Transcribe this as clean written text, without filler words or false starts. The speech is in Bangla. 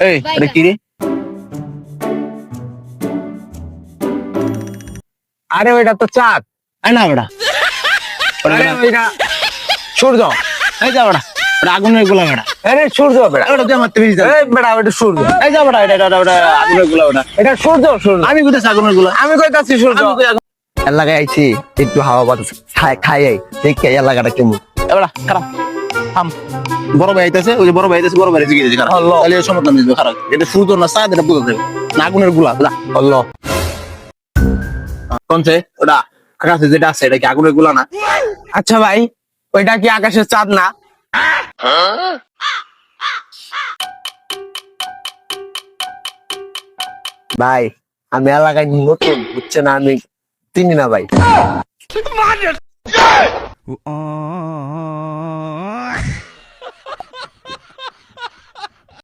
এই এটা কি রে? আরে ওইটা তো চাঁদ। এই না বেটা, আরে ওইটা সূর্য। এই যা বেটা, এটা আগুনের গোলা বেটা। আরে সূর্য বেটা। ওটা দিয়ে মারতে পেরেছিস। এই বেটা ওইটা সূর্য। এই যা বেটা, এটা আগুনের গোলা বেটা। এটা সূর্য সূর্য। আমি কোথায় আগুনের গোলা? আমি কইতাছি সূর্য। আমি কই আগুন? এলাকায় আইছি একটু হাওয়া বাতাস খাই আই দেখে এলাকাটা কেমন। এই বেটা খারাপ থাম। বড় ভাই আইতাছে, ওই যে বড় ভাই আইতাছে, বড় ভাই জিজ্ঞেস খারাপ। আল্লাহ। তাহলে সমাধান দিবে খারাপ। এটা সূর্য না চাঁদ, এটা বুঝা যাবে না। আগুনের গোলা বুঝা আল্লাহ। কোনছে ওটা? আকাশে যেটা আছে এটা কি আগুনের গোলা না? আচ্ছা ভাই, ওইটা কি আকাশের চাঁদ না? ভাই আমি এলাকায় নতুন, বুঝছে না, আমি চিনি না ভাই।